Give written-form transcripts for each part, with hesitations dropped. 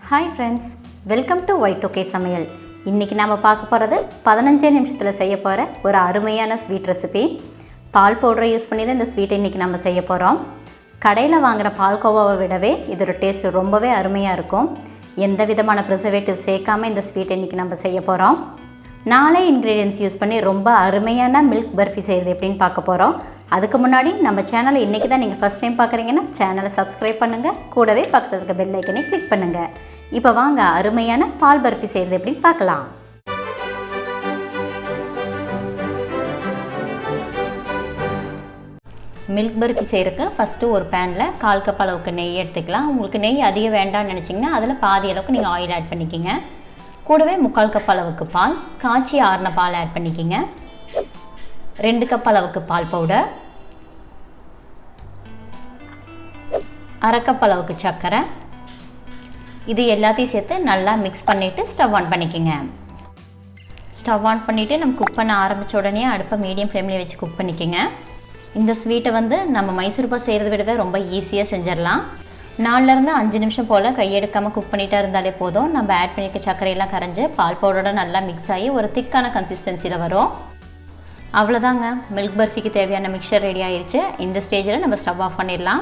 Hi friends, welcome to Y2K Samayal. இன்னைக்கு நாம பார்க்க போறது 15 நிமிஷத்துல செய்ய போற ஒரு அருமையான ஸ்வீட் ரெசிபி. பால் பவுடரை யூஸ் பண்ணி தான் இந்த ஸ்வீட் இன்னைக்கு நாம செய்ய போறோம். கடையில வாங்குற பால்கோவாவை விடவே இதோட டேஸ்ட் ரொம்பவே அருமையா இருக்கும். எந்த விதமான preservative சேர்க்காம இந்த ஸ்வீட் இன்னைக்கு நாம செய்ய போறோம். 4 ingredients யூஸ் பண்ணி ரொம்ப அருமையான milk burfi செய்யறது எப்படின்னு பார்க்க போறோம். அதுக்கு முன்னாடி நம்ம சேனலை இன்னைக்கு தான் நீங்க ஃபர்ஸ்ட் டைம் பார்க்கறீங்கன்னா சேனலை subscribe பண்ணுங்க. கூடவே பக்கத்துல இருக்க பெல் ஐகானை கிளிக் பண்ணுங்க. இப்போ வாங்க அருமையான பால் பர்ஃபி செய்யறது எப்படின்னு பார்க்கலாம். மில்க் பர்ஃபி செய்யறதுக்கு ஃபர்ஸ்ட் ஒரு பேன்ல 1/4 கப் அளவுக்கு நெய் எடுத்துக்கலாம். உங்களுக்கு நெய் அதிகம் வேண்டாம்னு நினைச்சீங்கன்னா அதுல பாதி அளவுக்கு நீங்க ஆயில் ஆட் பண்ணிக்கங்க. கூடவே 3/4 கப் அளவுக்கு பால், காய்ச்சி ஆறின பால் ஆட் பண்ணிக்கங்க. 2 கப் அளவுக்கு பால் பவுடர், 1/2 கப் அளவுக்கு சர்க்கரை, இது எல்லாத்தையும் சேர்த்து நல்லா மிக்ஸ் பண்ணிட்டு ஸ்டவ் ஆன் பண்ணிக்கங்க. ஸ்டவ் ஆன் பண்ணிட்டு நம்ம குக் பண்ண ஆரம்பிச்ச உடனே அடுப்பை மீடியம் ஃப்ளேம்ல வச்சு குக் பண்ணிக்கங்க. இந்த ஸ்வீட்டை வந்து நம்ம மைசூர் பாக் செய்யறதை விடவே ரொம்ப ஈஸியாக செஞ்சிடலாம். 4 இருந்து 5 நிமிஷம் போல் கையெடுக்காமல் குக் பண்ணிட்டா இருந்தாலே போதும். நம்ம ஆட் பண்ணிக்க சர்க்கரையெல்லாம் கரைஞ்சி பால் பவுடரோட நல்லா மிக்ஸ் ஆகி ஒரு திக்கான கன்சிஸ்டன்சியில் வரும். அவ்வளோதாங்க, மில்க் பர்ஃபிக்கு தேவையான மிக்சர் ரெடி ஆயிடுச்சு. இந்த ஸ்டேஜில் நம்ம ஸ்டவ் ஆஃப் பண்ணிடலாம்.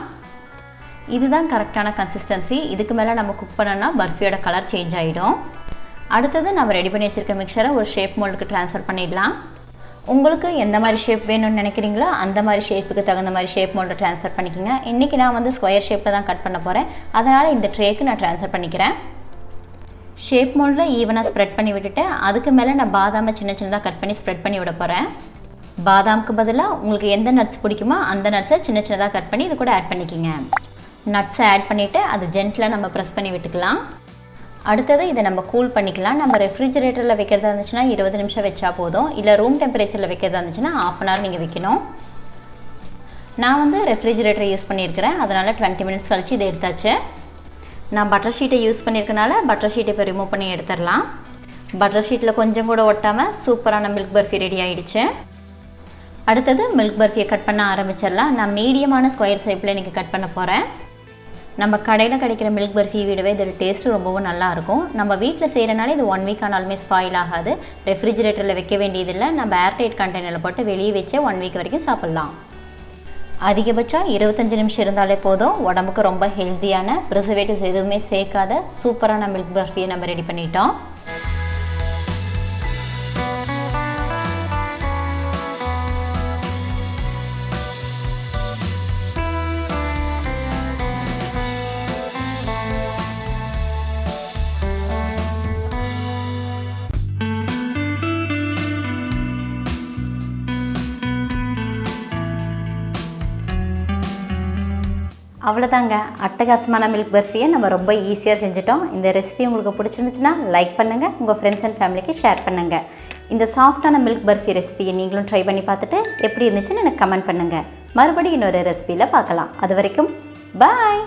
இதுதான் கரெக்டான கன்சிஸ்டன்சி. இதுக்கு மேலே நம்ம குக் பண்ணோன்னா பர்ஃபியோட கலர் சேஞ்ச் ஆகிடும். அடுத்தது நம்ம ரெடி பண்ணி வச்சுருக்க மிக்சரை ஒரு ஷேப் மோல்டுக்கு ட்ரான்ஸ்ஃபர் பண்ணிடலாம். உங்களுக்கு எந்த மாதிரி ஷேப் வேணும்னு நினைக்கிறீங்களோ அந்த மாதிரி ஷேப்புக்கு தகுந்த மாதிரி ஷேப் மோல்டை ட்ரான்ஸ்ஃபர் பண்ணிக்கோங்க. இன்றைக்கி நான் வந்து ஸ்கொயர் ஷேப்பில் தான் கட் பண்ண போகிறேன். அதனால் இந்த ட்ரேக்கு நான் ட்ரான்ஸ்ஃபர் பண்ணிக்கிறேன். ஷேப் மோல்டில் ஈவனாக ஸ்ப்ரெட் பண்ணி விட்டுட்டு அதுக்கு மேலே நான் பாதாமை சின்ன சின்னதாக கட் பண்ணி ஸ்ப்ரெட் பண்ணி விட போகிறேன். பாதாமுக்கு பதிலாக உங்களுக்கு எந்த நட்ஸ் பிடிக்குமோ அந்த நட்ஸை சின்ன சின்னதாக கட் பண்ணி இது கூட ஆட் பண்ணிக்கோங்க. நட்ஸை ஆட் பண்ணிவிட்டு அது ஜென்டிலாக நம்ம ப்ரெஸ் பண்ணி விட்டுக்கலாம். அடுத்தது இதை நம்ம கூல் பண்ணிக்கலாம். நம்ம ரெஃப்ரிஜரேட்டரில் வைக்கிறதா இருந்துச்சுன்னா 20 நிமிஷம் வச்சா போதும். இல்லை ரூம் டெம்பரேச்சரில் வைக்கிறதா இருந்துச்சுன்னா 1/2 அன் ஹவர் நீங்கள் வைக்கணும். நான் வந்து ரெஃப்ரிஜரேட்டரை யூஸ் பண்ணியிருக்கிறேன், அதனால் 20 மினிட்ஸ் கழிச்சு இதை எடுத்தாச்சு. நான் பட்டர் ஷீட்டை யூஸ் பண்ணியிருக்கனால பட்டர் ஷீட்டை இப்போ ரிமூவ் பண்ணி எடுத்துடலாம். பட்டர் ஷீட்டில் கொஞ்சம் கூட ஒட்டாமல் சூப்பரான மில்க் பர்ஃபி ரெடி ஆகிடுச்சு. அடுத்தது மில்க் பர்ஃபியை கட் பண்ண ஆரம்பிச்சிடலாம். நான் மீடியமான ஸ்கொயர் ஷேப்பில் இன்றைக்கி கட் பண்ண போகிறேன். நம்ம கடையில் கிடைக்கிற மில்க் பர்ஃபி விடவே இதோட டேஸ்ட்டு ரொம்பவும் நல்லாயிருக்கும். நம்ம வீட்டில் செய்கிறனால இது 1 வீக் ஆனாலுமே ஸ்பாயில் ஆகாது. ரெஃப்ரிஜரேட்டரில் வைக்க வேண்டியதில்லை. நம்ம ஏர்டைட் கண்டெய்னரில் போட்டு வெளியே வச்சு 1 வீக் வரைக்கும் சாப்பிட்லாம். அதிகபட்சம் 25 நிமிஷம் இருந்தாலே போதும். உடம்புக்கு ரொம்ப ஹெல்த்தியான ப்ரிசர்வேட்டிவ்ஸ் எதுவுமே சேர்க்காத சூப்பரான மில்க் பர்ஃபியை நம்ம ரெடி பண்ணிட்டோம். அவ்வளோதாங்க, அட்டகாசமான மில்க் பர்ஃபியை நம்ம ரொம்ப ஈஸியாக செஞ்சுட்டோம். இந்த ரெசிபி உங்களுக்கு பிடிச்சிருந்துச்சுன்னா லைக் பண்ணுங்கள், உங்கள் ஃப்ரெண்ட்ஸ் அண்ட் ஃபேமிலிக்கு ஷேர் பண்ணுங்கள். இந்த சாஃப்டான மில்க் பர்ஃபி ரெசிபியை நீங்களும் ட்ரை பண்ணி பார்த்துட்டு எப்படி இருந்துச்சுன்னு எனக்கு கமெண்ட் பண்ணுங்கள். மறுபடியும் இன்னொரு ரெசிபியில் பார்க்கலாம். அது வரைக்கும் பாய்.